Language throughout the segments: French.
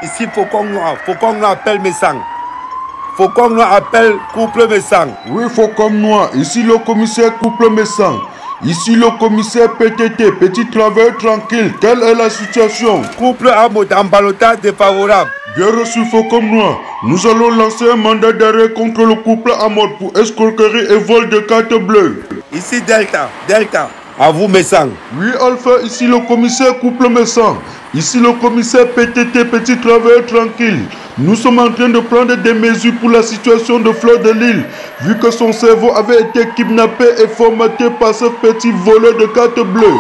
Ici, Faucon Noir appelle Messang. Faucon Noir appelle couple Messang. Oui, Faucon Noir. Ici le commissaire couple Messang. Ici le commissaire PTT, petit travail tranquille. Quelle est la situation? Couple Amod en ballottage défavorable. Bien reçu Faucon Noir. Nous allons lancer un mandat d'arrêt contre le couple Amod pour escroquerie et vol de carte bleue. Ici Delta. À vous Messang. Oui Alpha, ici le commissaire couple Messang. Ici le commissaire PTT, petit travail tranquille. Nous sommes en train de prendre des mesures pour la situation de Fleur de Lille, vu que son cerveau avait été kidnappé et formaté par ce petit voleur de carte bleue.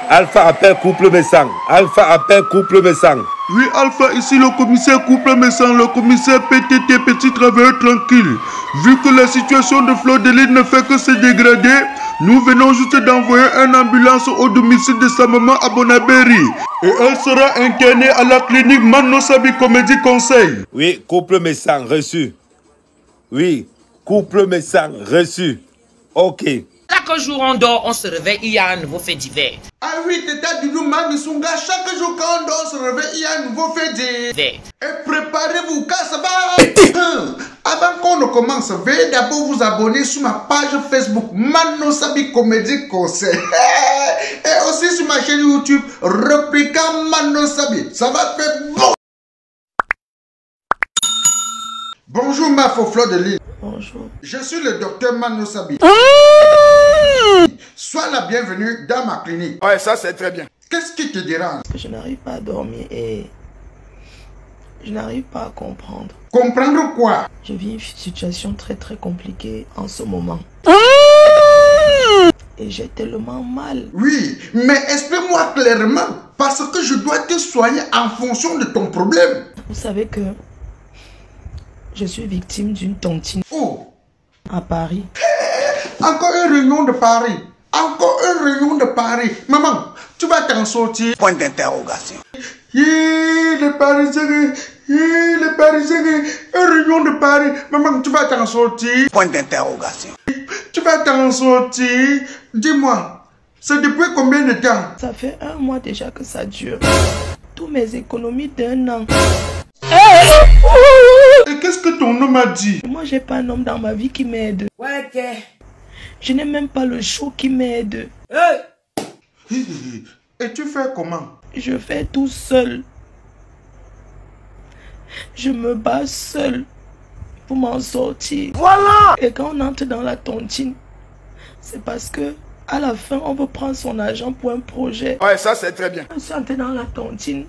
Alpha appelle couple Messang. Oui Alpha, ici le commissaire couple Messang, le commissaire PTT, petit travailleur tranquille. Vu que la situation de Fleur de Lille ne fait que se dégrader, nous venons juste d'envoyer une ambulance au domicile de sa maman à Bonabéry. Et elle sera internée à la clinique Mano Sabi Comédie Conseil. Oui, couple Messang, reçu. Ok. Chaque jour on dort, on se réveille, il y a un nouveau fait divers. Ah oui, Teta Doudou Mamisunga, chaque jour quand on dort, on se réveille, il y a un nouveau fait divers. Et préparez-vous, car ça va. Avant qu'on ne commence, veuillez d'abord vous abonner sur ma page Facebook Mano Sabi Comédie Conseil. Et aussi sur ma chaîne YouTube Repliquant Mano Sabi. Ça va faire bon. Bonjour ma Fleur de Lille. Bonjour. Je suis le docteur Mano Sabi. Sois la bienvenue dans ma clinique. Ouais, ça c'est très bien. Qu'est-ce qui te dérange? Je n'arrive pas à dormir et je n'arrive pas à comprendre. Comprendre quoi? Je vis une situation très compliquée en ce moment. Et j'ai tellement mal. Oui, mais explique-moi clairement, parce que je dois te soigner en fonction de ton problème. Vous savez que je suis victime d'une tontine. Oh! À Paris. Encore une réunion de Paris. Maman, tu vas t'en sortir. Point d'interrogation. Les Parisiens. Une réunion de Paris. Maman, tu vas t'en sortir. Point d'interrogation. Tu vas t'en sortir. Dis-moi, c'est depuis combien de temps? Ça fait 1 mois déjà que ça dure. Tous mes économies d'1 an. Et qu'est-ce que ton homme a dit? Moi, j'ai pas un homme dans ma vie qui m'aide. Ouais, ok. Je n'ai même pas le show qui m'aide. Et tu fais comment? Je fais tout seul. Je me bats seul pour m'en sortir. Voilà. Et quand on entre dans la tontine, c'est parce que à la fin, on veut prendre son argent pour un projet. Ouais, ça c'est très bien. Je suis entré dans la tontine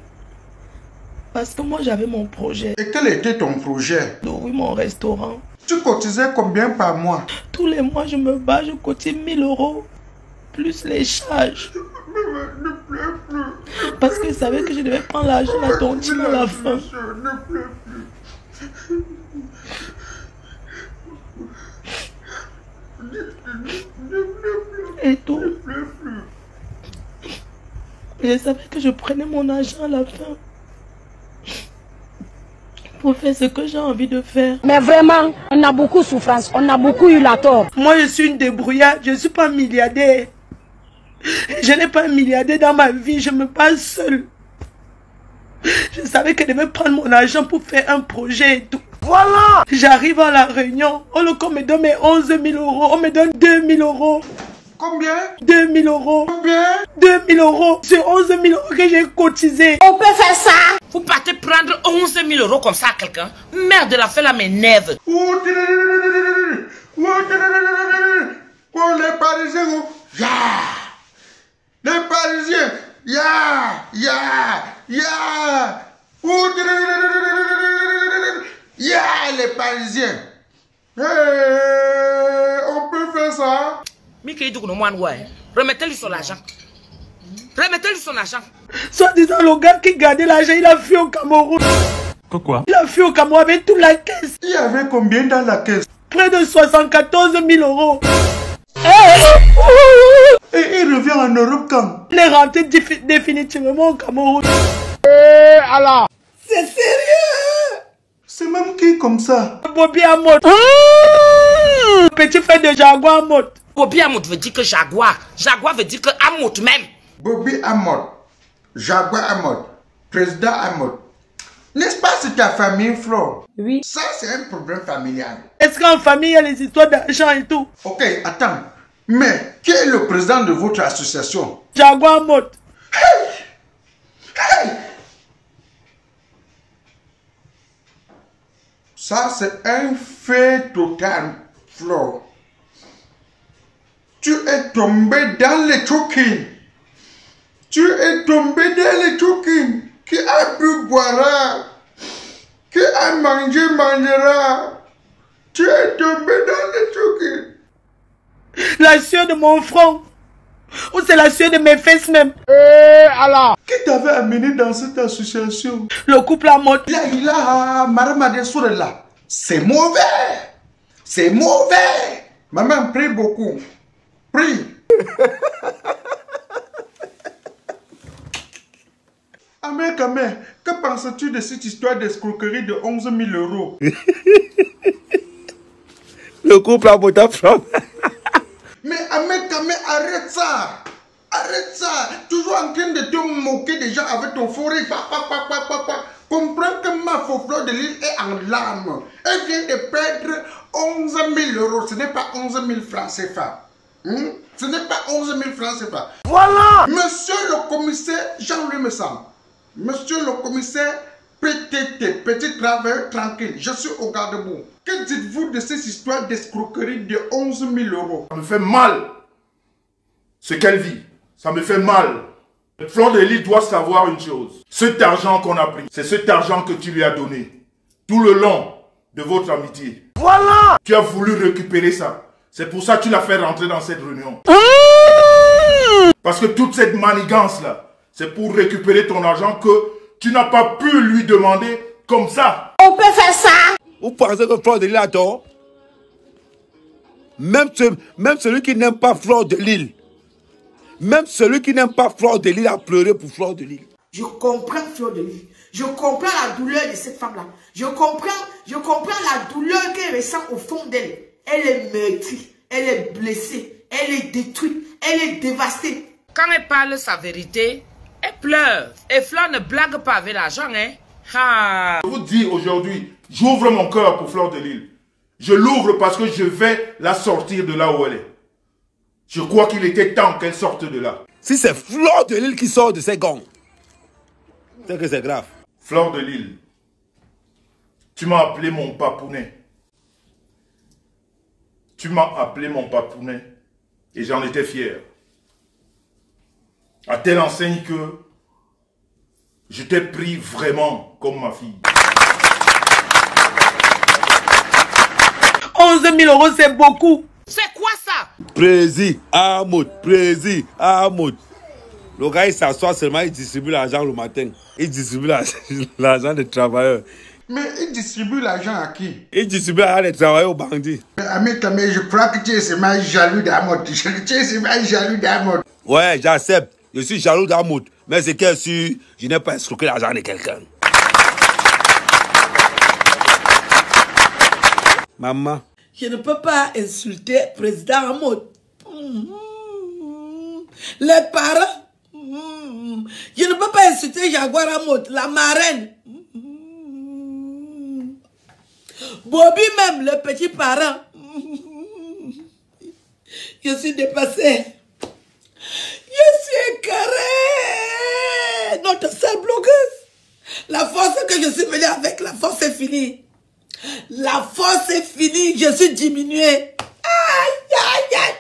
parce que moi j'avais mon projet. Et quel était ton projet? D'ouvrir mon restaurant. Tu cotisais combien par mois? Tous les mois, je me bats, je cotise 1000 € plus les charges. Ne pleure plus. Parce que je savais que je devais prendre l'argent de la tontine à la fin. Ne pleure plus. Et tout. Je savais que je prenais mon argent à la fin pour faire ce que j'ai envie de faire. Mais vraiment, on a beaucoup de souffrance, on a beaucoup eu la tort. Moi, je suis une débrouillarde, je ne suis pas milliardaire. Je n'ai pas un milliardaire dans ma vie, je me bats seule. Je savais que je devais prendre mon argent pour faire un projet et tout. Voilà. J'arrive à la réunion, au lieu qu'on me donne mes 11 000 €, on me donne 2 000 €. Combien? 2 000 €. Combien? 2 000 € sur 11 000 € que j'ai cotisé. On peut faire ça? Vous partez prendre 11 000 € comme ça à quelqu'un? Merde, la fête là m'énerve. Oh, les Parisiens, ya! Les Parisiens, ya! Oh, ya, les Parisiens. On peut faire ça? Remettez-lui son argent. Remettez-lui son argent. Soit disant le gars qui gardait l'argent, il a fui au Cameroun. Quoi? Il a fui au Cameroun avec toute la caisse. Il y avait combien dans la caisse? Près de 74 000 €. Et il revient en Europe quand? Il est rentré définitivement au Cameroun. Alors? C'est sérieux? C'est même qui comme ça? Bobby Amod. Petit frère de Jaguar Amod. Bobby Amod veut dire que Jaguar. Jaguar veut dire que Amod même. Bobby Amod, Jaguar Amod, Président Amod. N'est-ce pas c'est ta famille, Flo? Oui. Ça, c'est un problème familial. Est-ce qu'en famille, il y a les histoires d'argent et tout? Ok, attends. Mais qui est le président de votre association? Jaguar Mode. Hey! Hey! Ça, c'est un fait total, Flo. Tu es tombé dans les choquines. Tu es tombé dans les choquines. Qui a bu boira. Qui a mangé mangera. Tu es tombé dans les choquines. La sueur de mon front. Ou c'est la sueur de mes fesses même. Alors, qui t'avait amené dans cette association? Le couple à mode. Il a Maramade Sourella. C'est mauvais. C'est mauvais. Maman, prie beaucoup. Prie. Amé, que penses-tu de cette histoire d'escroquerie de 11 000 €? Le couple à mode flamme. Mais Amé, arrête ça. Arrête ça. Toujours en train de te moquer des gens avec ton forêt. Comprends que ma Fleur de Lille est en larmes. Elle vient de perdre 11 000 €. Ce n'est pas 11 000 francs CFA. Ce n'est pas 11 000 francs CFA. Voilà. Monsieur le commissaire Jean-Louis Messam. Monsieur le commissaire PTT, petit travailleur tranquille. Je suis au garde-boue. Que dites-vous de cette histoire d'escroquerie de 11 000 €? Ça me fait mal. Ce qu'elle vit, ça me fait mal. Fleur de Lille doit savoir une chose. Cet argent qu'on a pris, c'est cet argent que tu lui as donné. Tout le long de votre amitié. Voilà. Tu as voulu récupérer ça. C'est pour ça que tu l'as fait rentrer dans cette réunion. Parce que toute cette manigance-là, c'est pour récupérer ton argent que tu n'as pas pu lui demander comme ça. On peut faire ça. Vous pensez que Fleur de Lille a tort? Même celui qui n'aime pas Fleur de Lille. Même celui qui n'aime pas Fleur de Lille a pleuré pour Fleur de Lille. Je comprends Fleur de Lille. Je comprends la douleur de cette femme-là. Je comprends la douleur qu'elle ressent au fond d'elle. Elle est meurtrie, elle est blessée, elle est détruite, elle est dévastée. Quand elle parle sa vérité, elle pleure. Et Fleur ne blague pas avec l'argent, hein. Ah. Je vous dis aujourd'hui, j'ouvre mon cœur pour Fleur de Lille. Je l'ouvre parce que je vais la sortir de là où elle est. Je crois qu'il était temps qu'elle sorte de là. Si c'est Fleur de Lille qui sort de ces gangs, c'est que c'est grave. Fleur de Lille, tu m'as appelé mon papounet. Tu m'as appelé mon papounet et j'en étais fier. À telle enseigne que je t'ai pris vraiment comme ma fille. 11 000 € c'est beaucoup. C'est quoi ça? Prési, Ahmoud, Prési, Ahmoud. Le gars, il s'assoit seulement, il distribue l'argent le matin. Il distribue l'argent des travailleurs. Mais il distribue l'argent à qui? Il distribue l'argent des travailleurs aux bandits. Mais je crois que tu es seulement jaloux d'Ahmoud. Tu es seulement jaloux d'Ahmoud. Ouais, j'accepte. Je suis jaloux d'Ahmoud. Mais c'est que si je n'ai pas escroqué l'argent de quelqu'un. Maman. Je ne peux pas insulter président Ahmoud. Les parents. Je ne peux pas insulter Jaguar Ahmoud, la marraine. Bobby même, le petit parent. Je suis dépassé. Je suis écœuré. Notre seule blogueuse. La force que je suis venue avec, la force est finie. La force est finie. Je suis diminué. Aïe, aïe, aïe.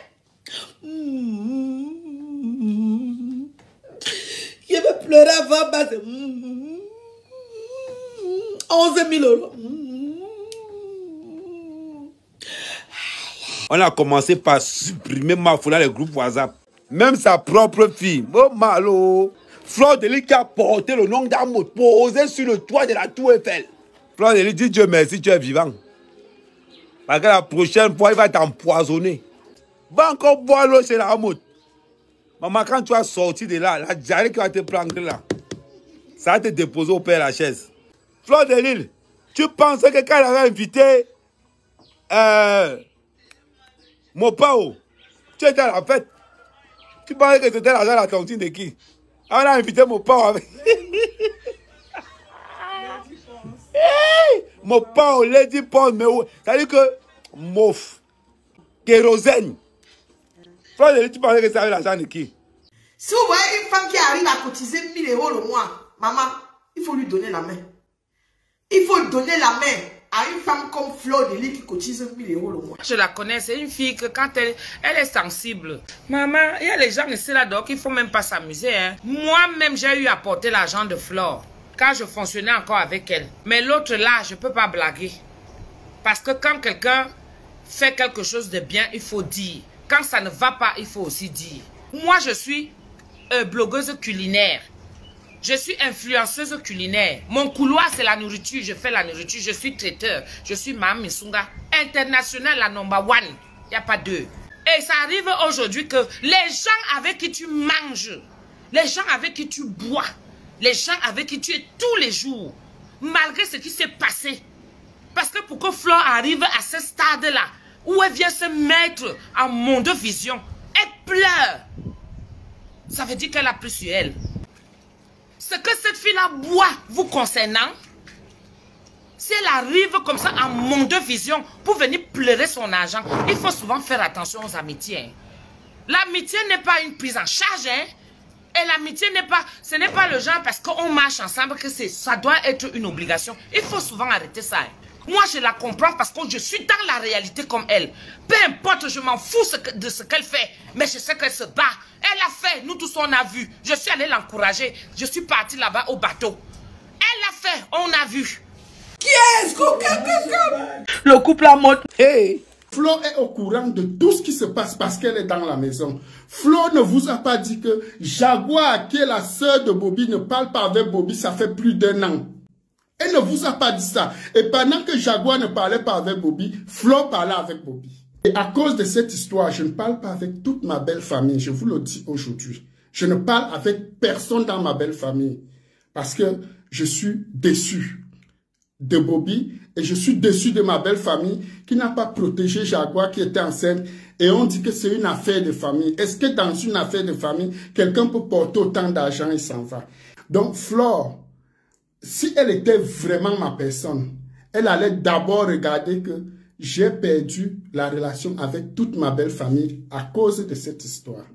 Je vais pleurer avant bas. 11 000 €. On a commencé par supprimer Mafou dans les groupes WhatsApp. Même sa propre fille, oh malo, Fleur de Lille qui a porté le nom d'Ahmoud, posé sur le toit de la Tour Eiffel. Fleur de Lille dit Dieu merci, tu es vivant. Parce que la prochaine fois, il va t'empoisonner. Va encore boire l'eau chez l'Ahmoud. Maman, quand tu vas sortir de là, la diarrhée qui va te prendre là, ça va te déposer au Père Lachaise. Fleur de Lille, tu pensais que quand elle avait invité Mopao, tu étais à la fête. Tu penses que c'était l'argent de la tontine de qui? On a invité mon père avec. Hey, mon père au Lady Pond, mais où? Ça veut dire que mouf, kérosène. Fleur de Lys, tu pensais que c'était l'argent de qui? Si vous voyez une femme qui arrive à cotiser 1000 € le mois, maman, il faut lui donner la main. Il faut donner la main à une femme comme Fleur de Lys qui cotise 1000 € le mois. Je la connais, c'est une fille que quand elle est sensible. Maman, il y a les gens ici là-dedans qui ne font même pas s'amuser. Hein. Moi-même, j'ai eu à porter l'argent de Fleur quand je fonctionnais encore avec elle. Mais l'autre là, je ne peux pas blaguer. Parce que quand quelqu'un fait quelque chose de bien, il faut dire. Quand ça ne va pas, il faut aussi dire. Moi, je suis blogueuse culinaire. Je suis influenceuse culinaire. Mon couloir, c'est la nourriture. Je fais la nourriture. Je suis traiteur. Je suis Mme Misunga. International, la number one. Il n'y a pas deux. Et ça arrive aujourd'hui que les gens avec qui tu manges, les gens avec qui tu bois, les gens avec qui tu es tous les jours, malgré ce qui s'est passé. Parce que pour que Fleur arrive à ce stade-là, où elle vient se mettre en monde de vision, elle pleure. Ça veut dire qu'elle a pris sur elle. Ce que cette fille-là boit vous concernant, si elle arrive comme ça en monde de vision pour venir pleurer son argent, il faut souvent faire attention aux amitiés. Hein. L'amitié n'est pas une prise en charge. Hein. Et l'amitié n'est pas, ce n'est pas le genre parce qu'on marche ensemble que ça doit être une obligation. Il faut souvent arrêter ça. Hein. Moi, je la comprends parce que je suis dans la réalité comme elle. Peu importe, je m'en fous de ce qu'elle fait. Mais je sais qu'elle se bat. Elle a fait, nous tous on a vu. Je suis allée l'encourager. Je suis partie là-bas au bateau. Elle a fait, on a vu. Qui est-ce que Le couple a mort. Hey, Flo est au courant de tout ce qui se passe parce qu'elle est dans la maison. Flo ne vous a pas dit que Jaguar, qui est la sœur de Bobby, ne parle pas avec Bobby, ça fait plus d'1 an. Elle ne vous a pas dit ça. Et pendant que Jaguar ne parlait pas avec Bobby, Flo parlait avec Bobby. Et à cause de cette histoire, je ne parle pas avec toute ma belle famille. Je vous le dis aujourd'hui. Je ne parle avec personne dans ma belle famille. Parce que je suis déçu de Bobby. Et je suis déçu de ma belle famille qui n'a pas protégé Jaguar qui était enceinte. Et on dit que c'est une affaire de famille. Est-ce que dans une affaire de famille, quelqu'un peut porter autant d'argent et s'en va? Donc Flore, si elle était vraiment ma personne, elle allait d'abord regarder que j'ai perdu la relation avec toute ma belle famille à cause de cette histoire.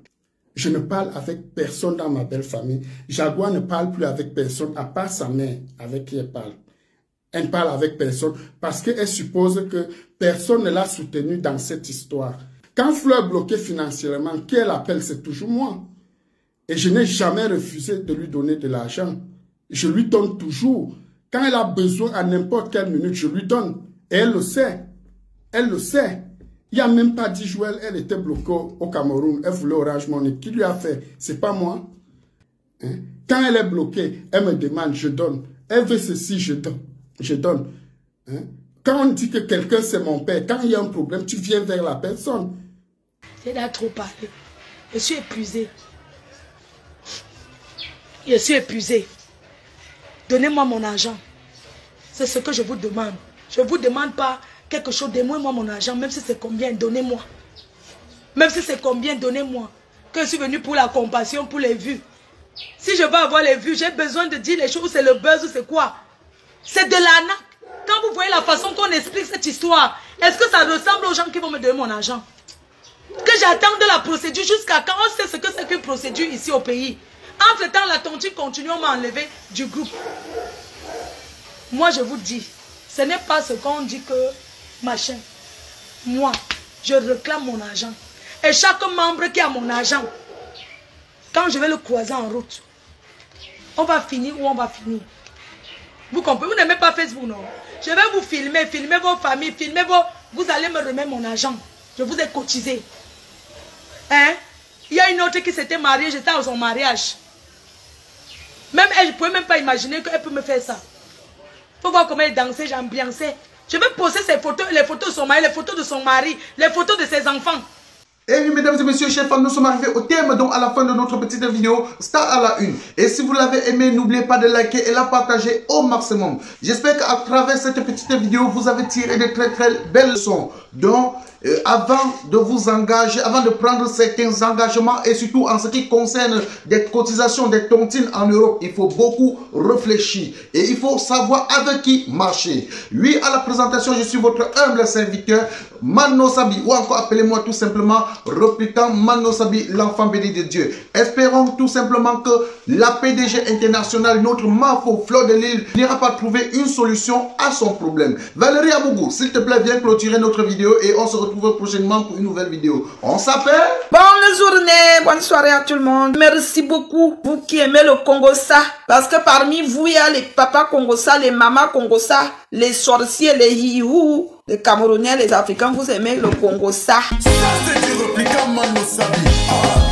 Je ne parle avec personne dans ma belle famille. Jaguar ne parle plus avec personne à part sa mère avec qui elle parle. Elle ne parle avec personne parce qu'elle suppose que personne ne l'a soutenue dans cette histoire. Quand Fleur est bloquée financièrement, qui elle appelle, c'est toujours moi. Et je n'ai jamais refusé de lui donner de l'argent. Je lui donne toujours. Quand elle a besoin à n'importe quelle minute, je lui donne. Et elle le sait. Elle le sait. Il n'y a même pas 10 jours, elle était bloquée au Cameroun. Elle voulait Orange Money. Qui lui a fait? C'est pas moi. Hein? Quand elle est bloquée, elle me demande, je donne. Elle veut ceci, je donne. Je donne. Hein? Quand on dit que quelqu'un c'est mon père, quand il y a un problème, tu viens vers la personne. J'ai déjà trop parlé. Je suis épuisée. Je suis épuisée. Donnez-moi mon argent. C'est ce que je vous demande. Je ne vous demande pas quelque chose. Donnez-moi mon argent. Même si c'est combien, donnez-moi. Même si c'est combien, donnez-moi. Que je suis venue pour la compassion, pour les vues. Si je veux avoir les vues, j'ai besoin de dire les choses. C'est le buzz, c'est quoi? C'est de l'arnaque. Quand vous voyez la façon qu'on explique cette histoire, est-ce que ça ressemble aux gens qui vont me donner mon argent? Que j'attende la procédure jusqu'à quand? On sait ce que c'est qu'une procédure ici au pays. Entre-temps, la tontine continue, on m'a enlevé du groupe. Moi, je vous dis, ce n'est pas ce qu'on dit que machin. Moi, je réclame mon argent. Et chaque membre qui a mon argent, quand je vais le croiser en route, on va finir où on va finir. Vous comprenez? Vous n'aimez pas Facebook, non? Je vais vous filmer, filmer vos familles, filmer vos... Vous allez me remettre mon argent. Je vous ai cotisé. Hein? Il y a une autre qui s'était mariée, j'étais à son mariage. Même elle, je ne pouvais même pas imaginer qu'elle peut me faire ça. Il faut voir comment elle dansait, j'ambiançais. Je vais poster ses photos, les photos de son mari, les photos de son mari, les photos de ses enfants. Et oui, mesdames et messieurs, chers fans, nous sommes arrivés au terme, donc à la fin de notre petite vidéo Star à la une. Et si vous l'avez aimé, n'oubliez pas de liker et la partager au maximum. J'espère qu'à travers cette petite vidéo, vous avez tiré de très belles leçons. Donc, avant de vous engager, avant de prendre certains engagements et surtout en ce qui concerne des cotisations, des tontines en Europe, il faut beaucoup réfléchir et il faut savoir avec qui marcher. Oui, à la présentation, je suis votre humble serviteur, Mano Sabi, ou encore appelez-moi tout simplement Repliquant Mano Sabi, l'enfant béni de Dieu. Espérons tout simplement que la PDG internationale, notre Mafo Fleur de Lille, n'ira pas trouver une solution à son problème. Valérie Abougou, s'il te plaît, viens clôturer notre vidéo et on se retrouve prochainement pour une nouvelle vidéo. On s'appelle... Bonne journée, bonne soirée à tout le monde. Merci beaucoup, vous qui aimez le Congossa. Parce que parmi vous, il y a les papas Congossa, les mamas Congossa, les sorciers, les hiou, les Camerounais, les Africains. Vous aimez le Congossa. Ça, c'est du Repliquant Mano Sabi.